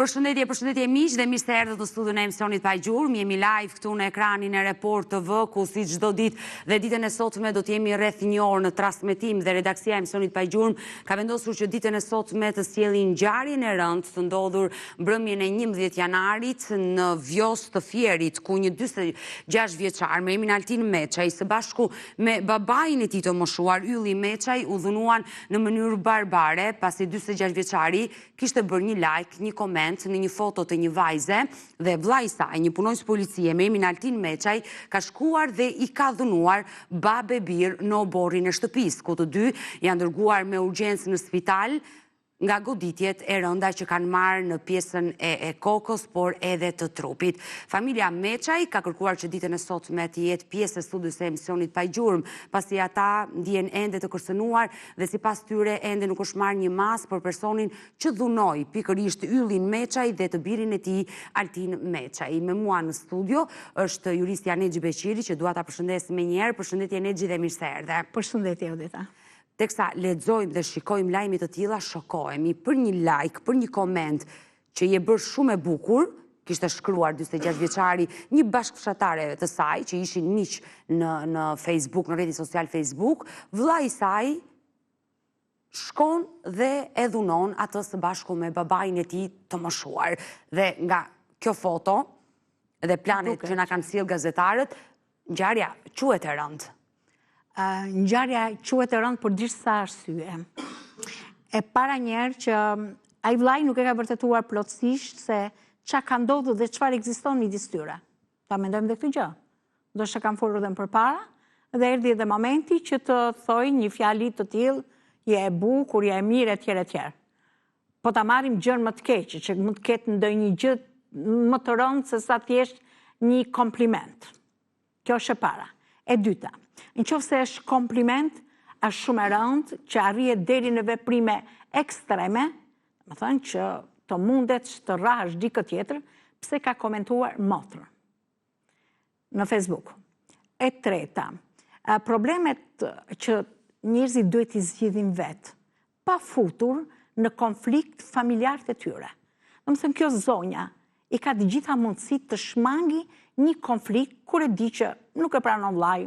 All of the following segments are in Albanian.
Përshëndetje miq dhe mirë se erdhët në studion e emisionit Pa Gjurmë. Jemi live këtu në ekranin e Report TV, ku si çdo ditë dhe ditën e sotme do të jemi rreth një orë në transmetim dhe redaksia e emisionit Pa Gjurmë ka vendosur që ditën e sotme të sjellë ngjarjen e rëndë të ndodhur mbrëmjen e 11 janarit në Vjos të Fierit, ku një 46 vjeçar me emrin Altin Meçaj së bashku me babain e tij të moshuar Ylli Meçaj u dhunuan në mënyrë barbare pasi 46 vjeçari kishte bërë një like, një koment në një foto të një vajze dhe vllai i saj, një punonjës policie me emrin Altin Meçaj, ka shkuar dhe i ka dhunuar babë e birë në oborrin e shtëpisë, ku të dy janë dërguar me urgjencë në spital nga goditjet e rënda që kanë marrë në pjesën e kokës, por edhe të trupit. Familja Meçaj ka kërkuar që ditën e sotme të jetë pjesë e studios së emisionit Pa Gjurmë, pasi ata ndihen ende të kërcënuar dhe sipas tyre ende nuk është marrë një mas për personin që dhunoi pikërisht Yllin Meçaj dhe të birin e tij Altin Meçaj. Me mua në studio është juristi Anexhi Beqiri, që dua ta përshëndes menjëherë. Përshëndetje Anexhi dhe mirë se erdhe. Përshëndetje Odeta. Teksa lexojmë dhe shikojmë lajme të tilla, shokohemi për një like, për një koment që je bërë shumë e bukur, kishte shkruar 46 vjeçari një bashkëfshatare të saj që ishin miq në Facebook, në rrjetin social Facebook, vllai i saj shkon dhe e dhunon atë së bashku me babain e tij të moshuar. Dhe nga kjo foto dhe planet që na kanë sjell gazetarët, ngjarja quhet e rëndë. Ngjarja quhet e rëndë për disa arsye. E para njerë që ai vllai nuk e ka vërtetuar plotësisht se çka ka ndodhur dhe çfarë ekziston midis tyre. Ta mendojmë dhe këtë gjë. Ndoshta kam folur edhe më përpara dhe erdhi edhe momenti që të thoj një fjali të tillë, je e bukur, je e mirë etj. Po ta marrim gjën më të keqe, që mund të ketë ndonjë gjë më të rëndë se sa thjesht një kompliment. Kjo është e para. E dyta, nëse është kompliment, është shumë e rëndë që arrihet deri në veprime ekstreme, më thënë që të mundet të rrash dikë tjetër, pse ka komentuar motrën në Facebook. E treta, problemet që njerëzit duhet i zgjidhin vetë, pa futur në konflikt familjar të tyre. Do të thënë, kjo zonja i ka të gjitha mundësit të shmangi një konflikt kur e di që nuk e pranon vllai,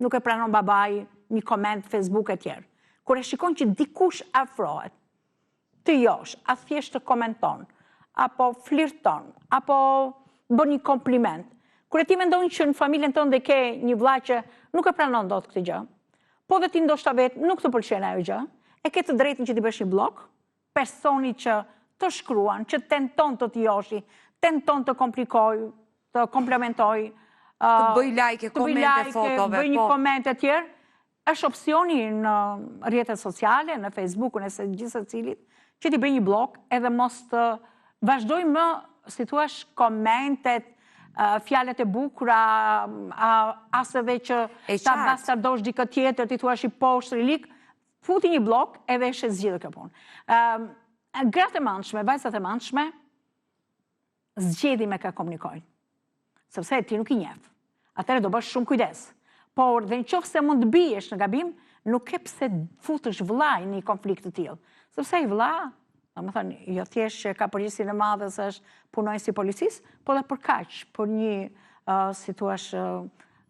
nuk e pranon babai, një koment Facebook e tjerë. Kur e shikon që dikush afrohet, të josh, a thjesht të komenton, apo flirton, apo bën një kompliment, kur e ti mendon që në familjen tënde ke një vlla që nuk e pranon dot këtë gjë, po dhe ti ndoshta vetë nuk të pëlqen ajo gjë, e ke të drejtën që ti bësh një blok, personi që të shkruan, që tenton të t'joshi, tenton të komplikoj, të komplementoj, të bëj like, komente, fotove, bëj një koment e tjerë, është opsioni në rrjetet sociale, në Facebook, nëse gjithë secilit, që ti bëj një blok edhe mos të vazhdoj më, si thua, komentet, fjalët e bukura, as edhe që ta bastardosh dikë tjetër, ti thua i poshtë rilik, futi një blok edhe e zgjidhë kjo punë. Gratë e mandshme, vajzat e mandshme, zgjidhi me ka komunikojnë. Sepse ti nuk i njeh. Atëherë do bësh shumë kujdes. Por dhe nëse mund të biesh në gabim, nuk ke pse futesh vllai në një konflikt të tillë. Sepse ai vlla, domethënë, jo thjesht që ka përgjegjësinë e madhe se është punonjës i policisë, por edhe për kaq, për një, si thua,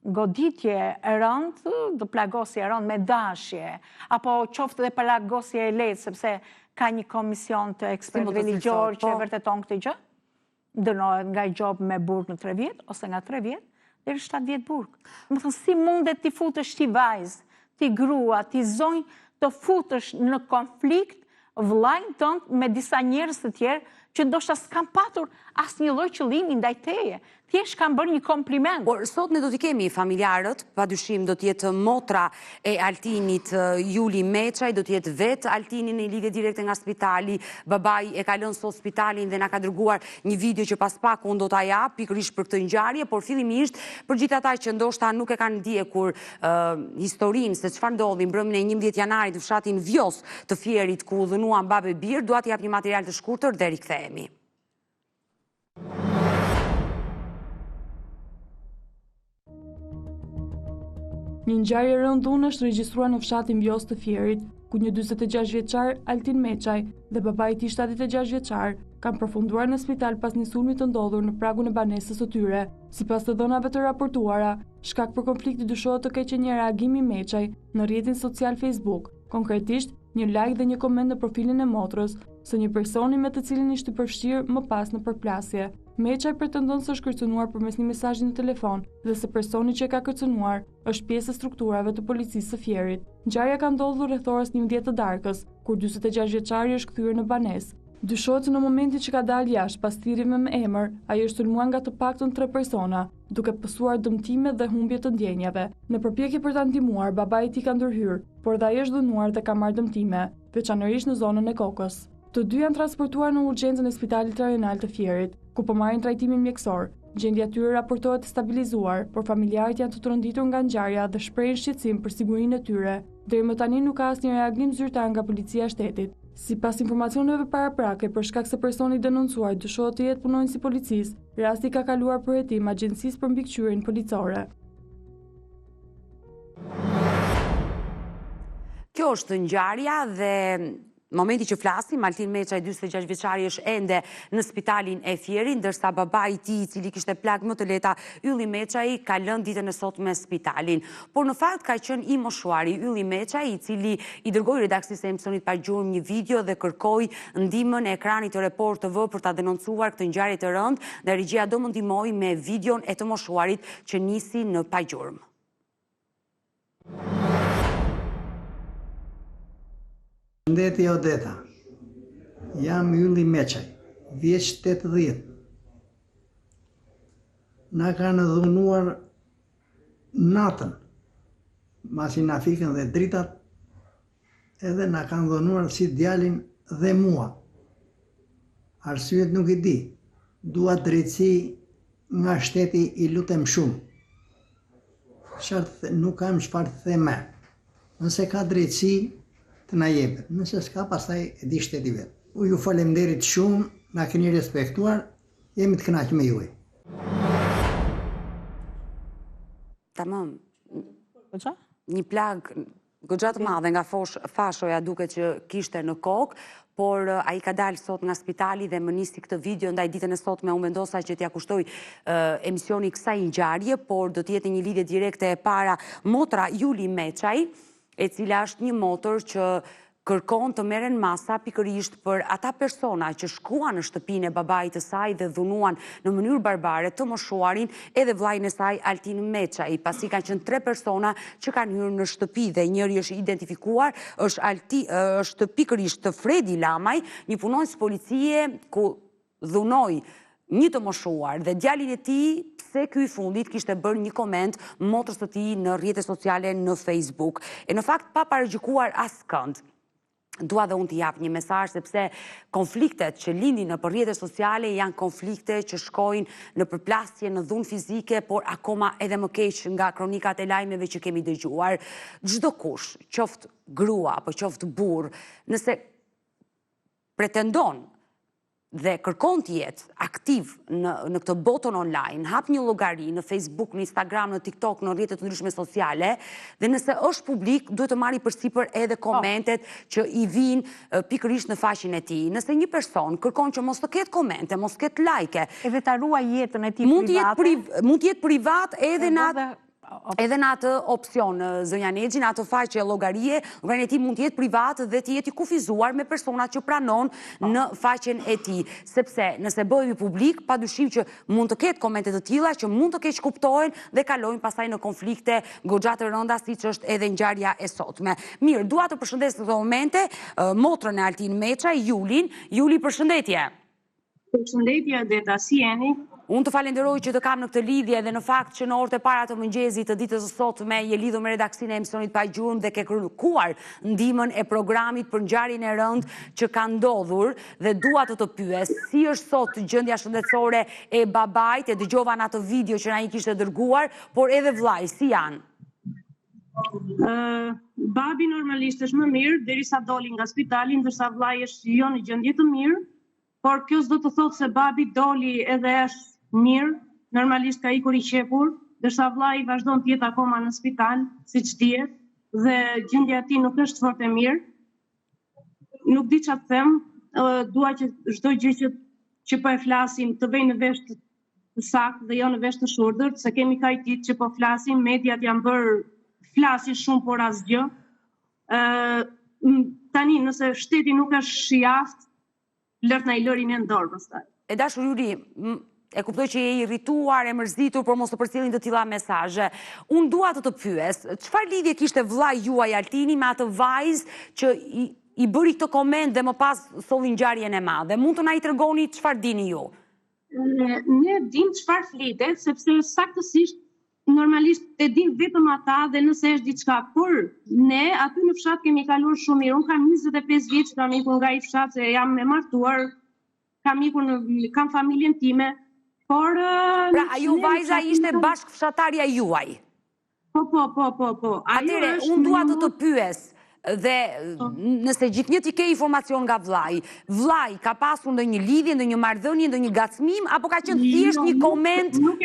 goditje e rëndë, do plagosje e rëndë me dashje, apo qoftë edhe plagosje e lehtë, sepse ka një komision të ekspertëve ligjor që e vërteton këtë gjë. Dënohet nga gjob me burg në 3 vjet, ose nga 3 vjet, deri 7 vjet burg. Më thënë, si mundet ti futesh ti vajzë, ti grua, ti zonjë, të futesh në konflikt vllajin tënd me disa njerëz të tjerë që ndoshta s'kan patur asnjë lloj qëllimi ndaj teje. Thjesht kanë bërë një kompliment. Por sot ne do t'i kemi familjarët, padyshim do t'jetë motra e Altinit Ylli Meçaj, do t'jetë vetë Altini në lidhje direkte nga spitali, babai e ka lënë sot spitalin dhe na ka dërguar një video që pas pak unë do t'a jap pikërisht për këtë ngjarje, por fillimisht për gjithë ata që ndoshta nuk e kanë ndjekur historinë se çfarë ndodhi mbrëmjen e 11 janarit në fshatin Vjos të Fierit ku u dhunuan babë e birë, dua t'i jap një material të shkurtër dhe rikthehemi. Një ngjarje e rëndë është regjistruar në fshatin Vjos të Fierit, ku një 46 vjeçar Altin Meçaj dhe babai i tij 76 vjeçar kanë përfunduar në spital pas një sulmi të ndodhur në pragun e banesës së tyre. Sipas të dhënave të raportuara, shkak për konflikti dyshohet të keqë një reagim i Meçaj në rrjetin social Facebook, konkretisht një like dhe një koment në profilin e motrës së një personi me të cilin ishte përfshirë më pas në përplasje. Meçaj pretendon se është kërcënuar përmes një mesazhi në telefon dhe se personi që e ka kërcënuar është pjesë e strukturave të policisë së Fierit. Ngjarja ka ndodhur rreth orës 11 të darkës, kur 46 vjeçari është kthyer në banesë. Dyshohet se në momentin që ka dalë jashtë pas thirrjeve me emër, ai është sulmuar nga të paktën 3 persona, duke pësuar dëmtime dhe humbje të ndjenjave. Në përpjekje për ta ndihmuar, babai i tij ka ndërhyrë, por dhe ai është dënuar dhe ka marrë dëmtime, veçanërisht në zonën e kokës. Të dy janë transportuar në urgjencën e Spitalit Rajonal të Fierit, ku po marrin trajtimin mjekësor. Gjendja e tyre raportohet të stabilizuar, por familjarët janë të tronditur nga ngjarja dhe shprehin shqetësim për sigurinë e tyre. Deri më tani nuk ka asnjë reagim zyrtar nga policia e shtetit. Sipas informacioneve paraprake, për shkak se personi denoncuar dyshohet të jetë punonjës i policisë, rasti ka kaluar për hetim Agjencisë për mbikëqyrjen policore. Kjo është ngjarja dhe momenti që flasim, Altin Meçaj, 46 vjeçari, është ende në spitalin e Fierit, ndërsa babai i tij, i cili kishte plagë më të lehta, Ylli Meçaj, ka lënë ditën e sotme spitalin. Por në fakt ka qenë i moshuari Ylli Meçaj, i cili i dërgoi redaksisë e emisionit pa gjurmë një video dhe kërkoi ndihmën e ekranit të Report TV për ta denoncuar këtë ngjarje të rëndë, dhe regjia do më ndihmoi me videon e të moshuarit që nisi në pa gjurmë. Shëndetje Odeta, jam Ylli Meçaj, vjeç 80. Na kanë dhunuar natën, masi na fikën dhe dritat, edhe na kanë dhunuar si djalin dhe mua. Arsyet nuk i di, dua drejtësi nga shteti, i lutem shumë. Nuk kam çfarë të them. Nëse ka drejtësi, të na jepet, nëse s'ka, pastaj e di shteti vet. Ju falemnderit shumë, na keni respektuar, jemi të kënaqur me juve. Tamam. Një plagë goxha të madhe nga fashoja duket që kishte në kokë, por ai ka dalë sot nga spitali dhe më nisi këtë video, ndaj ditën e sotme unë vendosa që t'ja kushtoj emisioni kësaj ngjarje, por do të jetë një lidhje direkte e para motra Ylli Meçaj, e cila është një motër që kërkon të merren masa pikërisht për ata persona që shkuan në shtëpinë e babait të saj dhe dhunuan në mënyrë barbare të moshuarin edhe vllain e saj Altin Meçaj, pasi kanë qenë 3 persona që kanë hyrë në shtëpi dhe njëri është identifikuar, është pikërisht Fredi Lamaj, një punonjës policie ku dhunoi një të moshuar dhe djalin e tij, pse ky i fundit kishte bërë një koment motrës së tij në rrjetet sociale në Facebook. E në fakt pa paragjykuar askënd. Dua dhe unë t'i jap një mesazh, sepse konfliktet që lindin në rrjetet sociale janë konflikte që shkojnë në përplasje, në dhunë fizike, por akoma edhe më keq nga kronikat e lajmeve që kemi dëgjuar. Çdo kush, qoftë grua apo qoftë burr, nëse pretendon dhe kërkon të jetë aktiv në këtë botën online, hap një llogari në Facebook, në Instagram, në TikTok, në rrjetet të ndryshme sociale, dhe nëse është publik, duhet të marrë përsipër edhe komentet që i vinë pikërisht në faqen e tij. Nëse një person kërkon që mos të ketë komente, mos të ketë like, edhe ta ruaj jetën e tij private, mund të jetë privat edhe në atë opcion, zënja Nexhi, në atë faqe llogarie, llogaria e tij mund të jetë privat dhe të jetë i kufizuar me personat që pranon në faqen e tij, sepse nëse bëhemi publik, padyshim që mund të ketë komente të tilla që mund të keq kuptohen dhe kalojnë pastaj në konflikte goxha të rënda, siç është edhe ngjarja e sotme. Mirë, dua të përshëndes në këto momente motrën e Altin Meçaj, Ylin. Ylli, përshëndetje. Përshëndetje, Odeta, si jeni? Unë të falenderoj që të kam në këtë lidhje dhe në fakt që në orët e para të mëngjesit të ditës së sotme je lidhur me redaksinë e emisionit pa gjurmë dhe ke kërkuar ndihmën e programit për ngjarjen e rëndë që ka ndodhur dhe dua të pyes, si është sot gjendja shëndetësore e babait? E dëgjova në atë video që na i kishte dërguar, por edhe vllai, si janë? Babi normalisht është më mirë derisa doli nga spitali, ndërsa vllai është jo në gjendje të mirë, por kjo s'do të thotë se babi doli edhe është mirë, normalisht ka ikur i qepur, ndërsa vllai vazhdon të jetë akoma në spital, siç dihet, dhe gjendja e tij nuk është fort e mirë. nuk di çfarë them, dua që çdo gjë që po e flasim të vej në vesh të saktë dhe jo në vesh të shurdhër, se kemi kaq ditë që po flasim, mediat janë bërë flasin shumë por asgjë. Tani nëse shteti nuk është shiaft, lërt na i lërin e dorë pastaj. E dashur Juli, e kuptoj që je i irrituar, e mërzitur, por mos të përcjellin të tilla mesazhe. Unë dua të pyes, çfarë lidhje kishte vllai juaj Altini me atë vajzë që i bëri këtë koment dhe më pas solli ngjarjen e madhe? Mund të na i tregoni çfarë dini ju? Ne dim çfarë flitet, sepse saktësisht normalisht e din vetëm ata dhe nëse është diçka, por ne aty në fshat kemi kaluar shumë mirë. Unë kam 25 vjeç, kam ikur nga i fshat se jam e martuar, kam familjen time, por... Pra, ajo vajza ishte bashkëfshatarja juaj? Po. Atëre, unë dua të pyes, dhe nëse gjithnjë ke informacion nga vllai ka pasur ndonjë lidhje, ndonjë marrëdhënie, ndonjë gacmim, apo ka qenë thjesht një koment? Nuk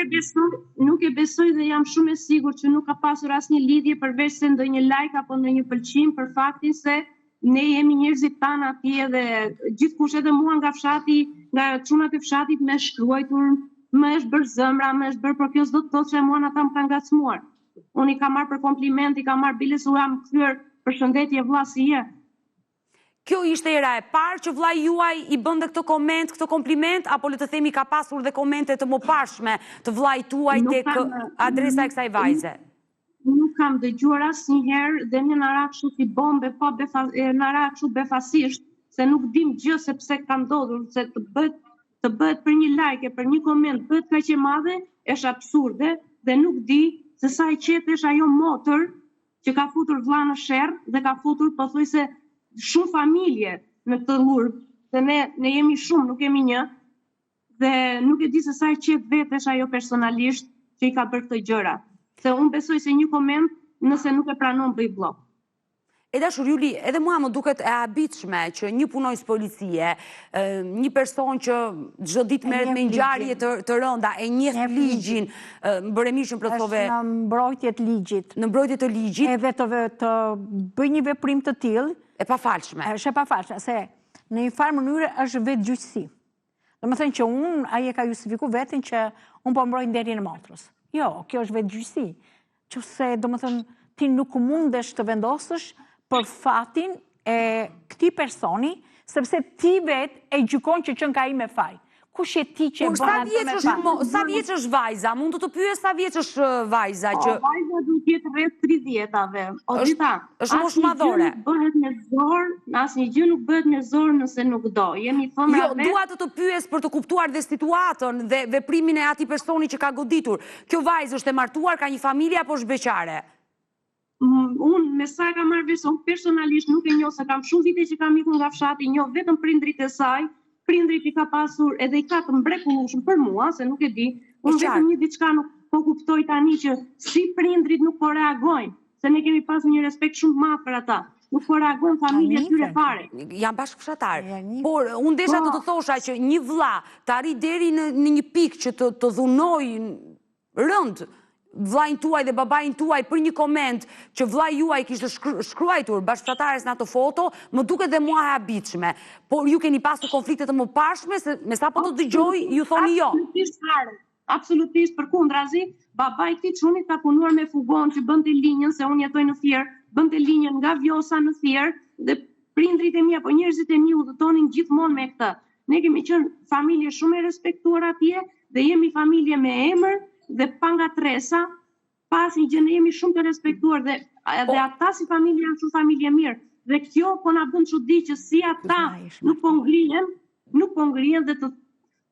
e besoj dhe jam shumë e sigurt që nuk ka pasur asnjë lidhje përveç se ndonjë like apo ndonjë pëlqim për faktin se ne jemi njerëzit tanë atje dhe gjithkush edhe mua nga fshati, nga çunat e fshatit më shkruajtur, më është bërë zëmra, më është bërë, por kjo s'do të thotë se mua ata më kanë ngacmuar. Unë i kam marrë për kompliment, i kam marrë biles, u jam kthyer përshëndetje vlla si je. Kjo ishte era e parë që vllai juaj i bënte këtë kompliment, apo le të themi ka pasur dhe komente të mëparshme të vllait tuaj tek adresa e kësaj vajze? Nuk kam dëgjuar asnjëherë dhe ne na ra kështu si bombe, na ra kështu befasisht, se nuk dim gjë se pse ka ndodhur, se të bëhet për një like, për një koment, bëhet kaq e madhe, është absurde dhe nuk di se sa e qetë është ajo motër që ka futur vlla në sherr dhe ka futur pothuajse shumë familje në këtë lurë, se ne jemi shumë, nuk jemi një, dhe nuk e di se sa e qetë vetë është ajo personalisht që i ka bërë këtë gjëra. Se unë besoj se një koment, nëse nuk e pranon bëj blok. E dashur Juli, edhe mua më duket e habitshme që një punonjës policie, një person që çdo ditë merret me ngjarje të rënda, e njeh ligjin, bëre mirë që plotësove në mbrojtje të ligjit. Në mbrojtje të ligjit. Edhe të bëj një veprim të tillë. E pafalshme. Është e pafalshme, se në një farë mënyrë është vetgjyqësi. Domethënë që ai e ka justifikuar veten që unë po mbroj nderin e motrës. Jo, kjo është vetgjyqësi. Qëse domethënë ti nuk mundesh të vendosësh për fatin e këtij personi, sepse ti vetë e gjykon që qen ka ai me faj. Kush je ti që e bën atë me faj? Sa vjeç është vajza? Mund të pyes sa vjeç është vajza që vajza duhet të jetë rreth 30-tave. Është moshë madhore. Asnjë gjë nuk bëhet me zor nëse nuk do. Jemi fëmra vetë. Jo, dua të pyes për të kuptuar dhe situatën dhe veprimin e atij personi që ka goditur. Kjo vajzë është e martuar, ka një familje apo është beqare? Unë me sa kam marrë vesh, unë personalisht nuk e njoh, se kam shumë vite që kam ikur nga fshati, njoh vetëm prindrit e saj, prindrit i ka pasur edhe i ka të mrekullueshëm për mua, se nuk e di, unë vetëm një diçka nuk po kuptoj tani që si prindrit nuk po reagojnë, se ne kemi pasur një respekt shumë madh për ata. Nuk po reagojnë familja tyre fare. Jam bashkëfshatar. Por unë desha të thosha që një vlla të arrijë deri në një pikë që të dhunoj rënd vllajin tuaj dhe babain tuaj për një koment që vllai juaj kishte shkruar bashkëfshatares në ato foto, më duket dhe mua e habitshme. Por ju keni pasur konflikte të mëparshme, se me sa po të dëgjoj ju thoni jo. Absolutisht përkundrazi, babai i këtij çunit ka punuar me fugon që bënte linjën, se unë jetoj në Fier, bënte linjën nga Vjosa në Fier dhe prindrit e mi apo njerëzit e mi udhëtonin gjithmonë me këtë. Ne kemi qenë familje shumë e respektuar atje dhe jemi familje me emër dhe pa ngatresa, pas një gjë ne jemi shumë të respektuar dhe ata si familje janë shumë familje mirë. Dhe kjo po na bën çudi që si ata nuk po ngrihen dhe të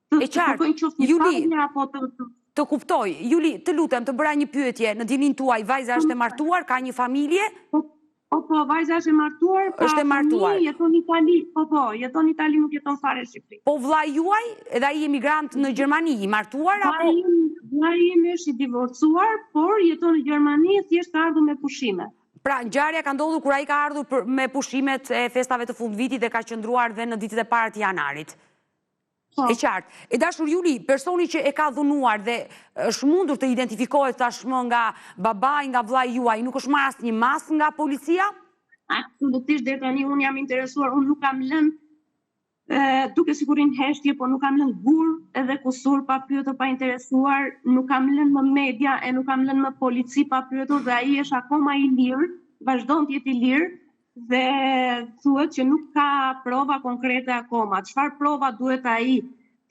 kërkojnë qoftë një familje apo të kuptoj. Juli, të lutem, të bëra një pyetje në dinin tuaj, vajza është e martuar, ka një familje? Po, vajza është e martuar, është e martuar. Jeton në Itali. Po, jeton në Itali, nuk jeton fare në Shqipëri. Po vllai juaj, edhe ai emigrant në Gjermani, i martuar apo? Vllai im është i divorcuar, por jeton në Gjermani, thjesht ka ardhur me pushime. Pra, ngjarja ka ndodhur kur ai ka ardhur me pushimet e festave të fundvitit dhe ka qëndruar dhe në ditët e para të janarit. E qartë. E dashur Juli, personi që e ka dhunuar dhe është mundur të identifikohet tashmë nga babai, nga vllai juaj, nuk është marrë asnjë mas nga policia? Absolutisht, deri tani unë jam interesuar, unë nuk kam lënë duke sigurin heshtje, po nuk kam lënë gur edhe kusur pa pyetur, pa interesuar, nuk kam lënë më media e nuk kam lënë më polici pa pyetur dhe ai është akoma i lirë, vazhdon të jetë i lirë dhe thuhet që nuk ka prova konkrete akoma. Çfarë prova duhet ai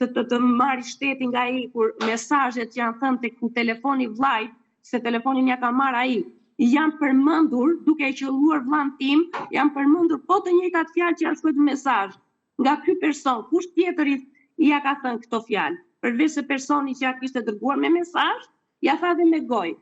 të marrë shteti nga ai kur mesazhet që janë thënë tek telefoni vllajt, se telefonin ja ka marrë ai, janë përmendur duke e qelluar vllan tim, janë përmendur po të njëjtat fjalë që janë shkruar në mesazh. Nga ky person, kush tjetër i ja ka thënë këto fjalë? Përveç se personi që ja kishte dërguar me mesazh, ja tha dhe me gojë.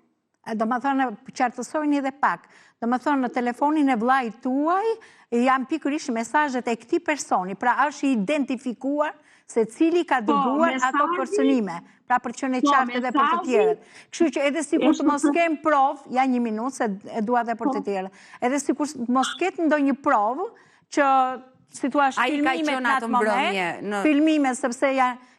Do më thonë, qartësojni edhe pak. Do më thonë, në telefonin e vllajt tuaj, janë pikërisht mesazhet e këtij personi, pra është identifikuar se cili ka dërguar ato kërcënime, pra për që në qartë edhe për të tjerët. Kështu që edhe sikur të mos kem provë, ja një minutë se e dua edhe për të tjerët, edhe sikur të mos ketë ndonjë provë që situash filmime në atë moment, filmime sepse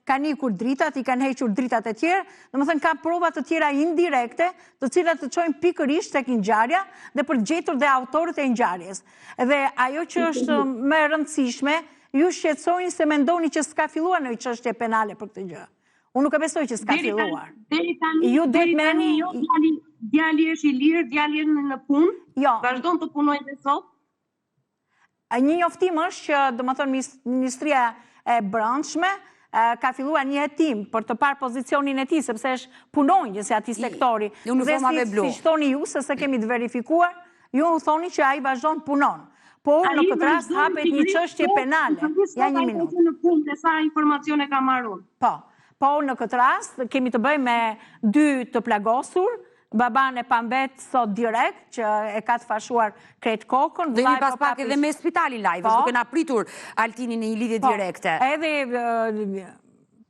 kanë ikur dritat, i kanë hequr dritat e tjerë, dhe më thënë ka provat të tjera indirekte, të cilat të qojnë pikërisht tek ngjarja dhe për gjetur dhe autorët e ngjarjes. Dhe ajo që është më e rëndësishme, ju shqetësojnë se mendoni që s'ka filluar në çështje penale për këtë gjë. Unë nuk e besoj që s'ka filluar. Ju duhet meni... Djali është i lirë, djali është në punë, vazhdon të punojë dhe sot. Një njoftim është që, do më thonë, Ministria e Brendshme ka filluar një hetim për të parë pozicionin e tij, sepse është punonjës e atij sektori. Dhe si thoni ju, se kemi të verifikuar, ju thoni që ai vazhdon punon. Por në këtë rast hapet një çështje penale. Ja një minutë. Në punë, dhe sa informacione ka marrur. Po, në këtë rast kemi të bëjmë me dy të plagosur, baban e pambet sot direkt, që e ka të fashuar krejt kokën. Dhe një pas pak edhe me Spitali Live, është duke na pritur Altini në një lidhje direkte. Edhe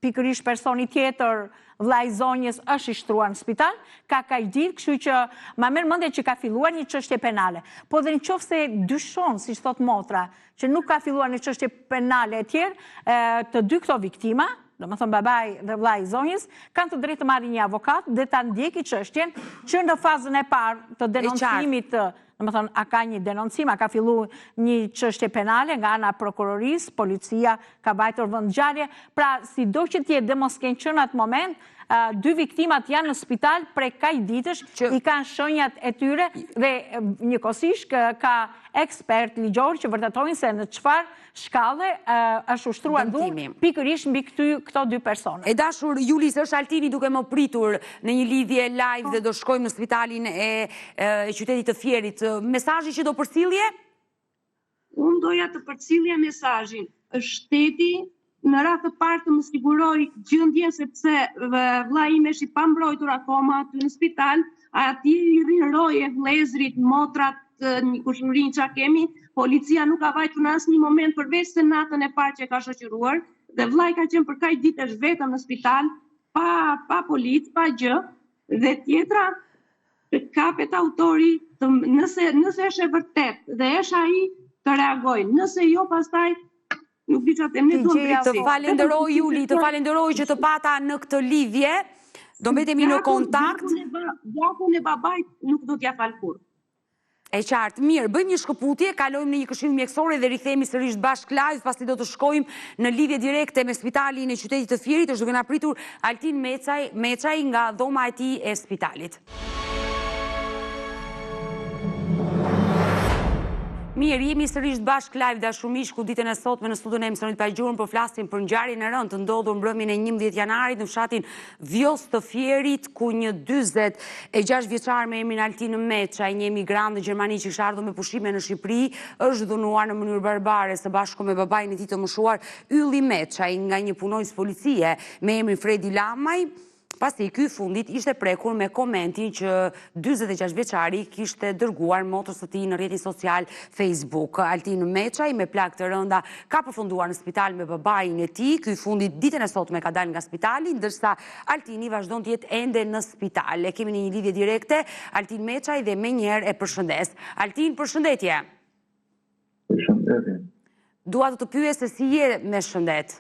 pikërisht personi tjetër, vllai zonjës, është i shtruar në spital, ka kajdir, kështu që ma merr mendje që ka filluar një çështje penale. Po dhe nëse dyshon, siç thot motra, që nuk ka filluar një çështje penale e tjerë, të dy këto viktima, do më thëmë babaj dhe vllai i zonjës, kanë të drejtë të marrin një avokat dhe ta ndjeki çështjen që në fazën e parë të denoncimit, do më thënë, a ka një denoncim, a ka fillu një çështje penale nga ana prokurorisë, policia ka bajtur vendngjarje, pra sido që tjetë dhe mos kenë qenë atë moment, dy viktimat janë në spital prej kaj ditësh, i kanë shenjat e tyre dhe njëkohësisht ka ekspert ligjor që vërtetojnë se në çfarë shkalle është ushtruar dhunë pikërisht mbi këto dy persone. E dashur Julis, është Altini duke më pritur në një lidhje live dhe do shkojmë në spitalin e qytetit të Fierit. Mesazhi që do përcjellje? Unë doja të përcjellja mesazhin. Shteti në radhë të parë të më siguroj gjendjen sepse vllai im është i pambrojtur akoma aty në spital, aty i rroje vëllezrit, motrat, një kushërinë që kemi, policia nuk ka vajtur në asnjë moment përveç se natën e parë që ka shoqëruar, dhe vllai ka qenë për kaq ditësh vetëm në spital, pa policë, pa gjë, dhe tjetra kapet autori, nëse është e vërtet dhe është ai të reagojë, nëse jo pastaj nuk di çfarë them, ne do të falenderoj Juli, të falenderoj që të pata në këtë lidhje. Do mbetemi në kontakt. Gjakun e babait nuk do t'ja fal kurrë. E qartë, mirë, bëjmë një shkëputje, kalojmë në një këshill mjekësore dhe rikthehemi sërish bashkë live, pasi do të shkojmë në lidhje direkte me spitalin e qytetit të Fierit, është duke na pritur Altin Meçaj nga dhoma e tij e spitalit. Mirë, jemi sërish bashkë live dashur miq, ku ditën e sotme në studion e emisionit Pa Gjurmë po flasim për ngjarjen e rëndë të ndodhur mbrëmjen e 11 janarit në fshatin Vjos të Fierit, ku një 46 vjeçar me emrin Altin Meçaj, një emigrant në Gjermani që kishte ardhur me pushime në Shqipëri, është dhunuar në mënyrë barbare së bashku me babain e tij të moshuar Ylli Meçaj nga një punonjës policie me emrin Fredi Lamaj. Pasi ky fundit ishte prekur me komentin që 46 vjeçari kishte dërguar motrës së tij në rrjetin social Facebook. Altin Meçaj me plagë të rënda ka përfunduar në spital me babain e tij. Ky fundit ditën e sotme ka dalë nga spitali, ndërsa Altini vazhdon të jetë ende në spital. E kemi një lidhje direkte Altin Meçaj dhe menjëherë e përshëndes. Altin, përshëndetje. Përshëndetje. Dua të pyes se si je me shëndet.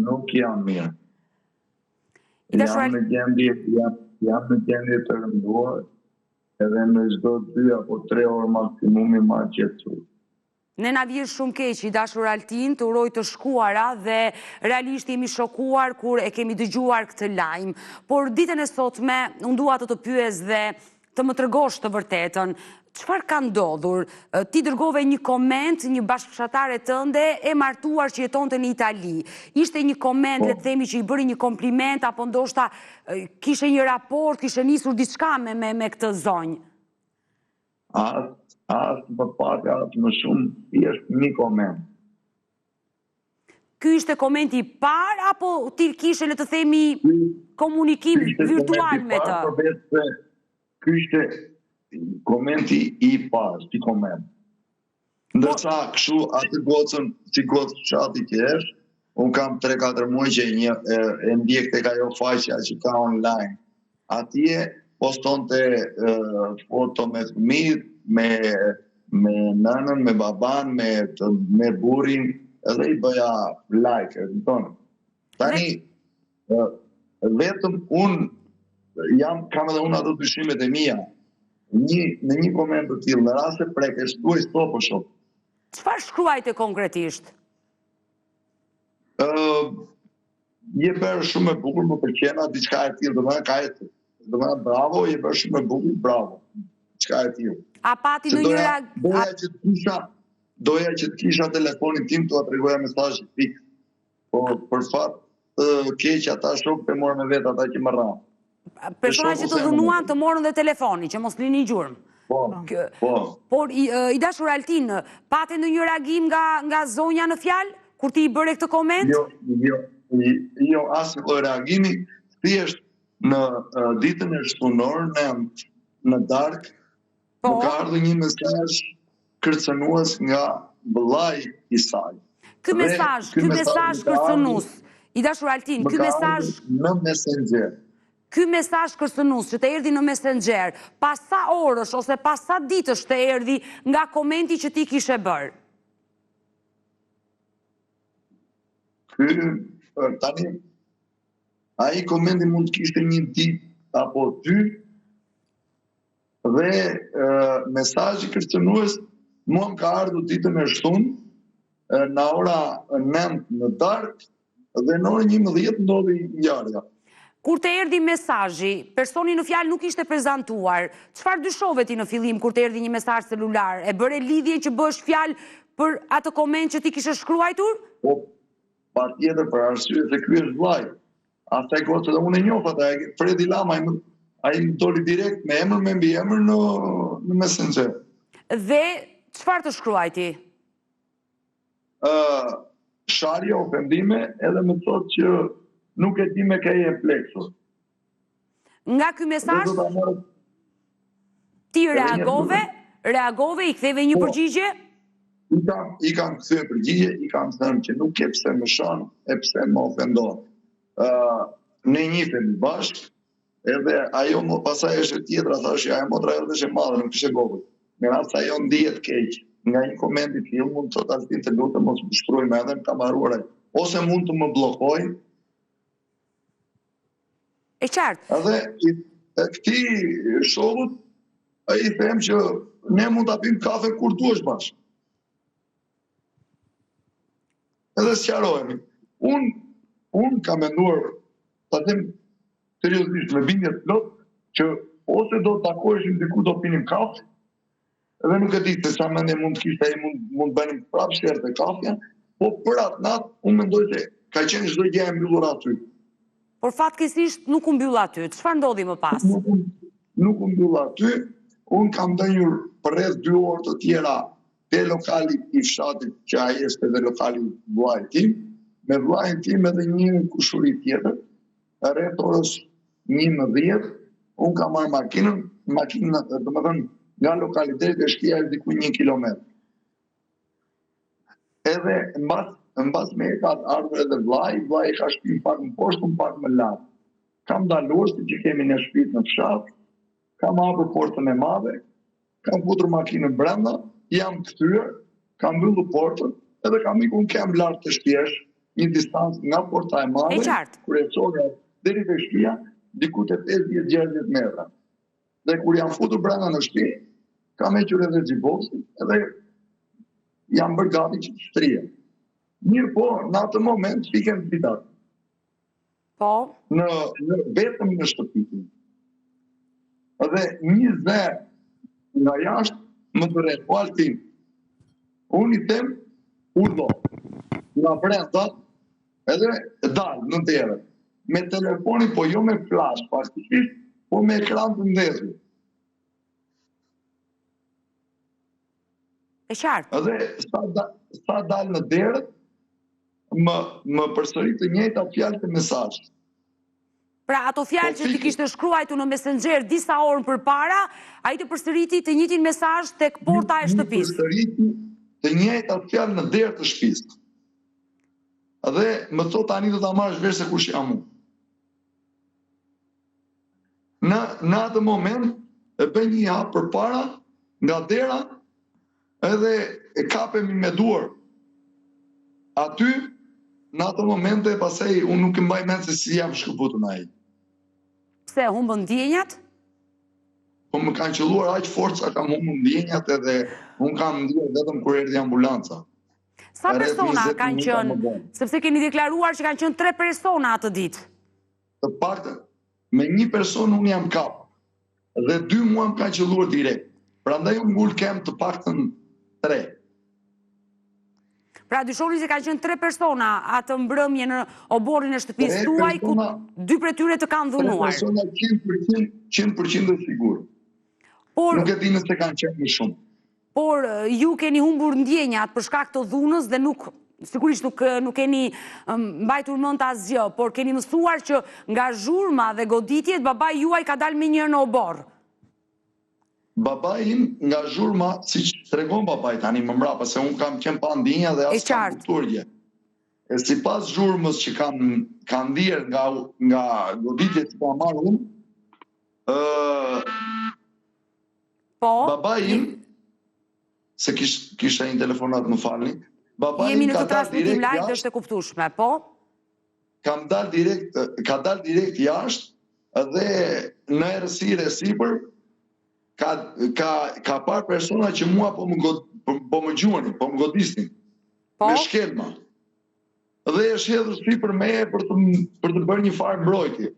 Nuk jam mirë. Jam në gjendje të rënduar, edhe në çdo 2 apo 3 orë maksimumi ma qetësu. Ne na vjen shumë keq i dashur Altin, të uroj të shkuara dhe realisht jemi shokuar kur e kemi dëgjuar këtë lajm. Por ditën e sotme unë dua të pyes dhe të më tregosh të vërtetën. Çfarë ka ndodhur? Ti dërgove një koment, një bashkëfshatare tënde e martuar që jetonte në Itali. Ishte një koment, le të themi që i bëri një kompliment apo ndoshta kishe një raport, kishe nisur diçka me këtë zonjë? Asë më pak, asë më shumë, është një koment. Ky ishte komenti i parë, apo ti kishe, le të themi, komunikim virtual me të? Ky ishte komenti i parë, si koment. Ndërsa kështu atë gocën, si gocë shati që është, unë kam 3-4 muaj që e ndjek tek ajo faqja që ka online. Atje postonte foto me fëmijët, me nënën, me baban, me burrin, edhe i bëja like, e tonë. Tani, vetëm kam edhe unë ato dyshimet e mia, në një koment të tillë, në rast se prekes, duaj stopo shok. Çfarë shkruajte konkretisht? Je bërë shumë e bukur, më pëlqena, diçka e tillë, domethënë bravo, je bërë shumë e bukur, bravo. Diçka e tillë. A pati në një Doja që të kisha telefonin tim të tregoja mesazhin fik. Po për fat keq ata shokët e morën me vet ata që më rran. Persona që të dhunuan të morën dhe telefonin, që mos lini gjurmë. Po. Por i dashur Altin, pate ndonjë reagim nga zonja në fjalë kur ti i bëre këtë koment? Jo, asnjë reagimi, thjesht në ditën e shtunor në darkë më ka ardhur një mesazh kërcënues nga vëllai i saj. Ky mesazh kërcënues, i dashur Altin, ky mesazh në Messenger. Ky mesazh kërcënues që të erdhi në Messenger, pas sa orësh ose pas sa ditësh të erdhi nga komenti që ti kishe bërë? Tani, ai komenti mund të kishte një ditë apo 2, dhe mesazhi kërcënues mua më ka ardhur ditën e shtunë në ora 9 në darkë dhe në orën 11 ndodhi ngjarja. Kur të erdhi mesazhi, personi në fjalë nuk ishte prezantuar. Çfarë dyshove ti në fillim kur të erdhi një mesazh celular? E bëre lidhje që bësh fjalë për atë koment që ti kishe shkruajtur? Po, patjetër, për arsye se ky është vllai. Asaj gocë dhe unë e njoh atë, Fredi Lama, ai më doli direkt me emër, me mbiemër në Messenger. Dhe çfarë të shkruaj ti? Sharje, ofendime, edhe më thotë që nuk e di me ka e pleksur. Nga ky mesazh ti reagove, i ktheve një përgjigje? I kam kthyer përgjigje, i kam thënë që nuk e pse më shon, e pse më ofendon. Ne njihemi bashkë. Edhe ajo më pasaj është tjetra, thash, ajo motra edhe është e madhe, nuk është e gogët. Në rast ajo ndihet keq, nga një koment i tillë mund të thotë Altin të lutem mos më shkruaj më edhe më kam harruar ai. Ose mund të më bllokojnë. E qartë. Edhe këtij shokut ai them që ne mund ta pim kafe kur duash bashkë. Edhe sqarohemi. Unë kam menduar, ta them seriozisht, me bindje të plot, që ose do të takoheshim diku do pinim kafe, edhe nuk e di se sa mendje mund të kishte ai, mund bënim prapë shërë të kafja, po për atë natë unë mendoj se ka qenë çdo gjë e mbyllur aty. Por fatkeqësisht nuk u mbyll aty. Çfarë ndodhi më pas? Nuk u mbyll aty. Unë kam dënjur për rreth 2 orë të tjera te lokali i fshatit, që ai është edhe lokali vllait tim, me vllain tim edhe një kushuri tjetër, rreth orës 11, unë kam marrë makinën, domethënë nga lokaliteti e shtëpia është diku 1 kilometër. Edhe mbas me ka ardhur edhe vllai ka shtëpinë pak më poshtë, pak më lart. Kam dalur si që kemi në shtëpi në fshat, kam hapur portën e madhe, kam futur makinën brenda, jam kthyer, kam mbyllur portën, edhe kam ikur në kem lart të shtëpish, një distancë nga porta e madhe, kryesore deri te shtëpia, diku te 50-60 metra. Dhe kur jam futur brenda në shtëpi, kam hequr edhe xhibosin edhe jam bërë gati që të shtrihem. Mirë po, në atë moment fiken dritat. Po. Vetëm në shtëpi. Edhe një dhe nga jashtë më bëret, po Altin, unë i them, urdo, nga brenda, edhe dalë në derë, me telefoni, po jo me flash, pastisht, po me ekran të ndezur. E qartë. Edhe sa dalë në derë, më përsërit të njëjta fjalë të mesazh. Pra ato fjalë që ti kishte shkruajtur në Messenger disa orë përpara, ai të përsëriti të njëjtin mesazh tek porta e shtëpisë. Përsëriti të njëjta fjalë në derë të shtëpisë. Dhe më thot tani do ta marrësh vesh se kush jam unë. Në atë moment e bën një hap përpara nga dera edhe e kapemi me duar. Aty në atë moment e pastaj unë nuk e mbaj mend se si jam shkëputur ai. Pse humbën ndjenjat? Po më kanë qelluar aq fort sa kam humbur ndjenjat edhe unë kam ndjer vetëm kur erdhi ambulanca. Sa persona kanë qenë? Sepse keni deklaruar që kanë qenë 3 persona atë ditë. Të paktën me një person unë jam kap dhe 2 mua më kanë qelluar direkt. Prandaj unë ngul kem të paktën 3. Pra dyshoni se kanë qenë 3 persona atë mbrëmje në oborrin e shtëpisë tuaj, ku 2 prej tyre të kanë dhunuar. 3 persona 100% e sigurt. Nuk e di nëse kanë qenë më shumë. Por ju keni humbur ndjenjat për shkak të dhunës dhe sigurisht nuk keni mbajtur mend asgjë, por keni mësuar që nga zhurma dhe goditjet babai juaj ka dalë më njëherë në obor. Babai im nga zhurma, siç tregon babai tani më mbrapa, se unë kam qenë pa ndjenja dhe as kam kuptuar. E sipas zhurmës që kanë ndier nga goditjet që kam marrë unë, babai im, se kishte një telefonat, më falni, babai jemi im në të transmetim live dhe është e kuptueshme, po? Ka dalë direkt jashtë dhe në errësirë e sipër ka parë persona që mua po më gjuanin, po më godisnin, me shkelma. Dhe e shedhur sipër meje për të bërë një farë mbrojtje.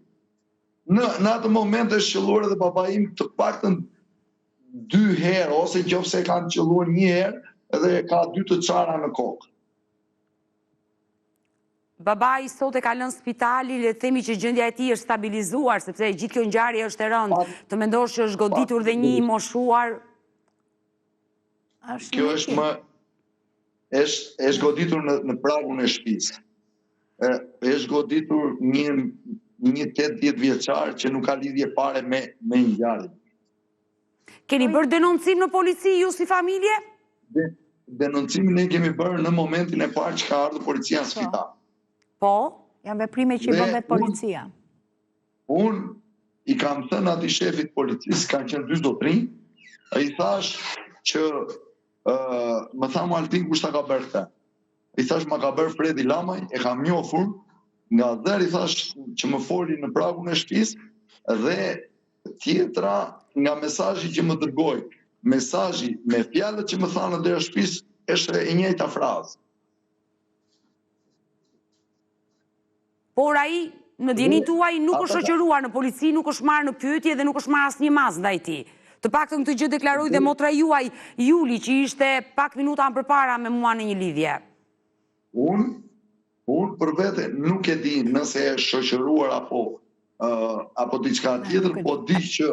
Në atë moment është qelluar edhe babai im të paktën 2 herë, ose nëse kanë qelluar 1 herë, edhe ka 2 të çara në kokë. Babai sot e ka lënë spitali, le të themi që gjendja e tij është stabilizuar, sepse gjithë kjo ngjarje është e rëndë. Të mendosh që është goditur dhe një i moshuar. Kjo është goditur në pragun e shtëpisë. Është goditur një 80 vjeçar që nuk ka lidhje fare me ngjarjen. Keni bërë denoncim në polici ju si familje? Denoncimin e kemi bërë në momentin e parë që ka ardhur policia në spital. Po? Janë veprime që i bën vetë policia. Unë i kam thënë atij shefit policisë, kanë qenë 2 zotrinj, i thash që më tha Altin kush ta ka bërë këtë. I thash ma ka bërë Fredi Lamaj, e kam njohur nga dherë, i thash që më foli në pragun e shtëpisë dhe tjetra nga mesazhi që më dërgoi. Mesazhi me fjalët që më thanë në derë shtëpisë është e njëjta frazë. Por ai në djeni tuaj nuk është shoqëruar në polici, nuk është marrë në pyetje dhe nuk është marrë asnjë mas ndaj tij. Të paktën këtë gjë deklaroi dhe motra juaj, Juli, që ishte pak minuta më përpara me mua në një lidhje. Unë për vete nuk e di nëse është shoqëruar apo diçka tjetër, po di që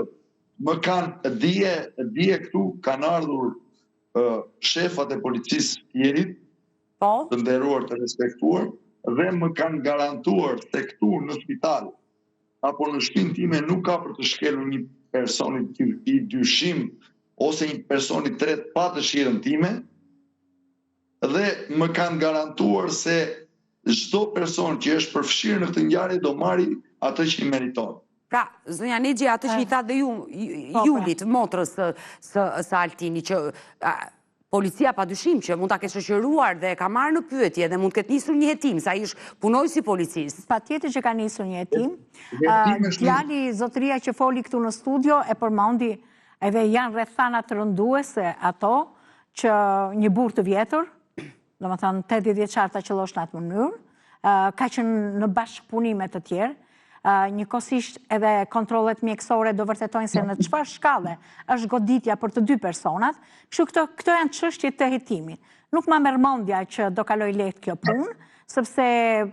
më kanë dije këtu kanë ardhur shefat e policisë tjerit, të nderuar, të respektuar, dhe më kanë garantuar se këtu në spital apo në shtëpinë time nuk ka për të shkelur një personi i dyshim ose një personi tret pa dëshirën time, dhe më kanë garantuar se çdo person që është përfshirë në këtë ngjarje do marrë atë që i meriton. Pra, zonja Nexhi, atë që i tha dhe ju, Julit, motrës së Altini, që policia pa dyshim që mund ta ketë shoqëruar dhe ka marrë në pyetje dhe mund të ketë nisur një hetim, sa ish punojës i policisë. Patjetër që ka nisur një hetim. Djali zotëria që foli këtu në studio e përmendi edhe janë rrethana të rënduese ato që një burr të vjetër, domethënë 80 vjeçar ta qellosh në atë mënyrë, ka qenë në bashkëpunime të tjerë. Njëkohësisht edhe kontrollet mjekësore do vërtetojnë se në çfarë shkalle është goditja për të dy personat, kështu këto janë çështje të hetimit. Nuk ma merr mendja që do kaloj lehtë kjo punë, sepse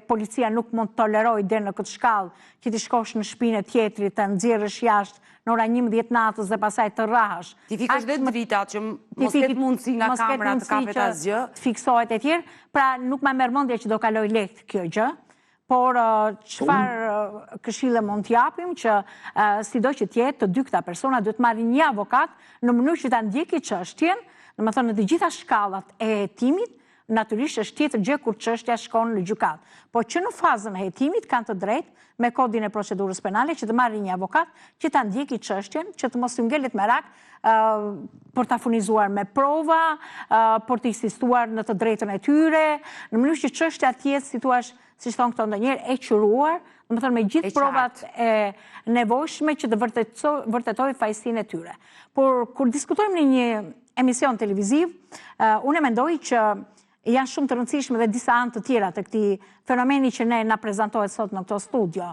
policia nuk mund të toleroj deri në këtë shkallë që ti shkosh në shtëpinë e tjetrit, të nxjerrësh jashtë në ora 11 natës dhe pastaj të rrahesh. Ti fikosh dhe dritat që mos ketë mundësi nga kamera të kapet asgjë. Të fiksohet e tjerë, pra nuk ma merr mendja që do kaloj lehtë kjo gjë. Por çfarë këshille mund t'japim që sido që tjetë të dy këta persona duhet marrin një avokat në mënyrë që ta ndjeki çështjen, domethënë në të gjitha shkallat e hetimit, natyrisht është tjetër gjë kur çështja shkon në gjykat. Po që në fazën e hetimit kanë të drejtë me kodin e procedurës penale që të marrin një avokat që ta ndjeki çështjen, që të mos u ngelet merak për ta furnizuar me prova, për të insistuar në të drejtën e tyre, në mënyrë që çështja të jetë, si thua, si thonë këto ndonjëherë, e qiruar, domethënë me gjithë provat e nevojshme që të vërtetoj fajësinë e tyre. Por kur diskutojmë në një emision televiziv, unë mendoj që janë shumë të rëndësishme dhe disa anë të tjera të këtij fenomeni që ne na prezantohet sot në këto studio.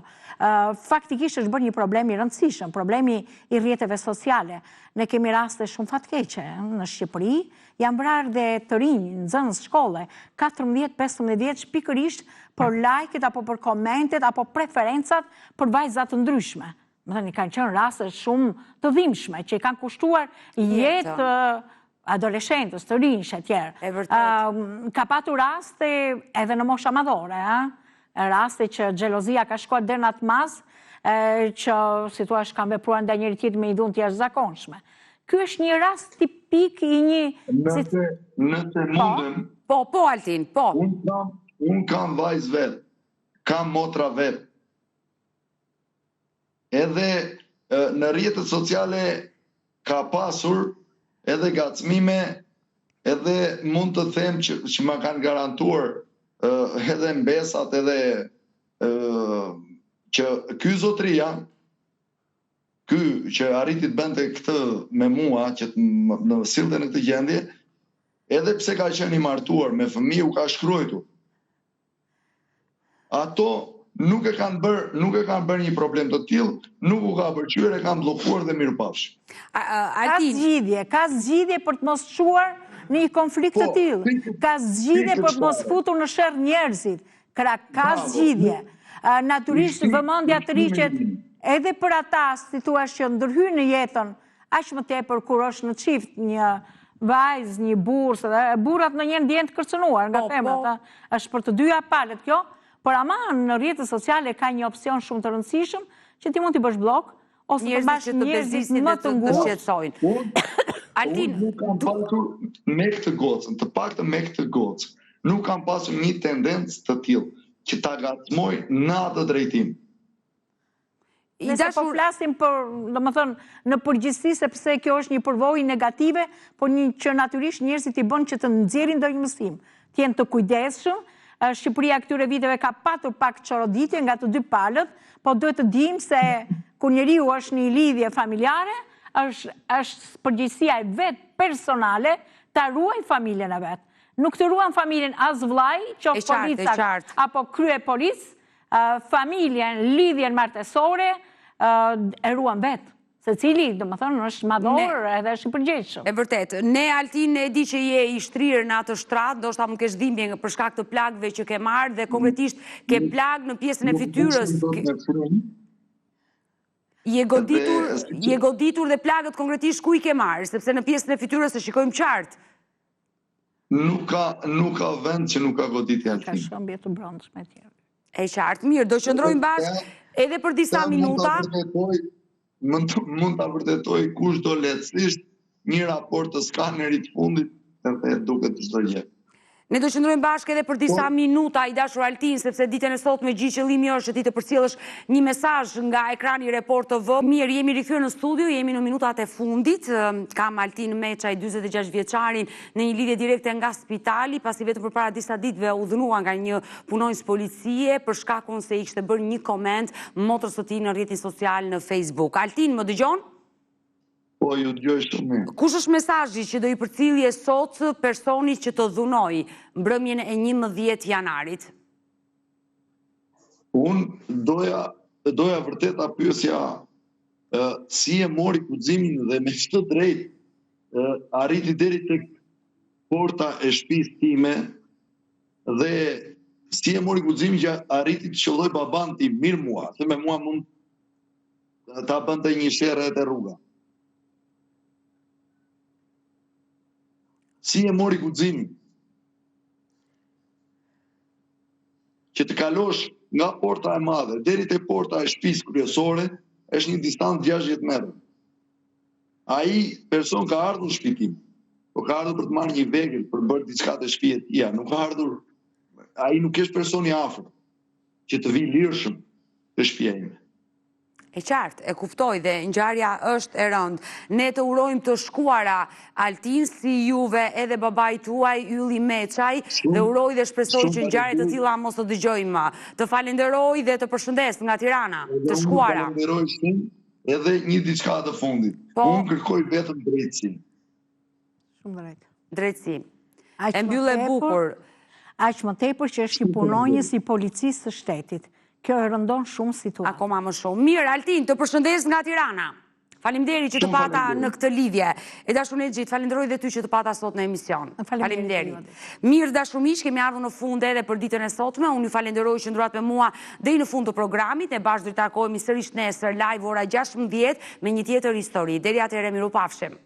Faktikisht është bërë një problem i rëndësishëm, problemi i rrjeteve sociale. Ne kemi raste shumë fatkeqe në Shqipëri, janë vrarë dhe të rinj, nxënës shkolle, 14-15 vjeç pikërisht për lajket apo për komentet apo preferencat për vajza të ndryshme. Domethënë kanë qenë raste shumë të dhimbshme që i kanë kushtuar jetë adoleshentës, të rinj e tjerë. Ka patur raste edhe në mosha madhore, raste që xhelozia ka shkuar deri në atë maz që si thua kanë vepruar ndaj njëri tjetrit me idhun të jashtëzakonshme. Ky është një rast tipik i një... Nëse mundem... Po, Altin, po. Unë kam vajzë vetë, kam motra vetë. Edhe në rrjetet sociale ka pasur edhe gacmime, edhe mund të them që ma kanë garantuar edhe mbesat, edhe që ky zotëria, ky që arriti të bënte këtë me mua, që në sillte në këtë gjendje, edhe pse ka qenë i martuar me fëmijë, u ka shkruajtur. Ato nuk e kanë bërë një problem të tillë, nuk u ka pëlqyer, e kanë bllokuar dhe mirëpafshim. Ka zgjidhje për të mos çuar në një konflikt të tillë. Ka zgjidhje për të mos futur në sherr njerëzit. Ka zgjidhje. Natyrisht vëmendja të riqet edhe për ata, si thua, që ndërhyjnë në jetën, aq më tepër kur është në çift një vajzë, një burr, dhe burrat ndonjëherë ndjehen të kërcënuar nga femrat, është për të dyja palët kjo. Por ama në rrjetet sociale ka një opsion shumë të rëndësishëm që ti mund t'i bësh blok ose të bash njerëzit më të ngurtë. Unë nuk kam pasur me këtë gocën, të paktën me këtë gocë, nuk kam pasur një tendencë të tillë që ta gacmoj në atë drejtim. Nëse po flasim për, domethënë, në përgjithësi sepse kjo është një përvojë negative, por që natyrisht njerëzit i bën që të nxjerrin ndonjë mësim, të jenë të kujdesshëm. Shqipëria këtyre viteve ka patur pak çoroditje nga të dy palët, po duhet të dimë se kur njeriu është në një lidhje familjare, është përgjegjësia e vet personale ta ruajë familjen e vet. Nuk të ruan familjen as vllai, qoftë polica apo krye policë, familjen, lidhjen martësore e ruan vet. Secili, domethënë, është madhor edhe është i përgjegjshëm. E vërtet, ne Altin e di që je i shtrirë në atë shtrat, ndoshta mund kesh dhimbje për shkak të plagëve që ke marrë dhe konkretisht ke plagë në pjesën e fytyrës. Je goditur dhe plagët konkretisht ku i ke marrë, sepse në pjesën e fytyrës e shikojmë qartë. Nuk ka vend që nuk ka goditje Altin. Ka shëmbje të brendshme tjetër. E qartë, mirë, do qëndrojmë bashkë edhe për disa minuta. Mund ta vërtetoj kush do lehtësisht një raport të skanerit fundit edhe duket çdo gjë. Ne do qëndrojmë bashkë edhe për disa minuta, i dashur Altin, sepse ditën e sotme gjithë qëllimi është që ti të përcjellësh një mesazh nga ekrani Report TV. Mirë, jemi rikthyer në studio, jemi në minutat e fundit. Kam Altin Meçaj, 46 vjeçarin, në një lidhje direkte nga spitali, pasi vetëm përpara disa ditëve u dhënua nga një punonjës policie për shkakun se i kishte bërë një koment motrës së tij në rrjetin social në Facebook. Altin, më dëgjon? Po, ju dëgjoj shumë mirë. Kush është mesazhi që do i përcjellje sot personit që të dhunoi mbrëmjen e 11 janarit? Unë doja vërtet ta pyesja si e mori guximin dhe me çdo drejt arriti deri tek porta e shtëpisë time dhe si e mori guximin që arriti të qelloj baban tim mirë mua, se me mua mund ta bënte një sherrë te rruga. Si e mori guximin? Që të kalosh nga porta e madhe deri te porta e shtëpisë kryesore është një distancë 60 metra. Ai person ka ardhur në shtëpi tim, po ka ardhur për të marrë një vegël, për bërë diçka te shtëpia e tij, nuk ka ardhur. Ai nuk është personi afër që të vi lirshëm te shtëpia ime. E qartë, e kuftoj dhe ngjarja është e rëndë. Ne të urojmë të shkuara Altin si juve edhe babait tuaj Ylli Meçaj dhe uroj dhe shpresoj që ngjarje të tilla mos të dëgjojmë. Të falenderoj dhe të përshëndes nga Tirana, të shkuara. Falenderoj shumë edhe një diçka të fundit. Unë kërkoj vetëm drejtësinë. Shumë drejt. Drejtësi. E mbyll e bukur. Aq më tepër që është një punonjës i policisë së shtetit. Kjo e rëndon shumë situatën. Akoma më shumë. Mirë, Altin, të përshëndes nga Tirana. Faleminderit që të pata në këtë lidhje. E dashur Nexhit, falenderoj dhe ty që të pata sot në emision. Faleminderit. Mirë, dashur miq, kemi ardhur në fund edhe për ditën e sotme. Unë ju falenderoj që ndruat me mua deri në fund të programit. Ne bashkë do të takohemi sërish nesër live ora 16 me një tjetër histori. Deri atëherë, mirupafshim.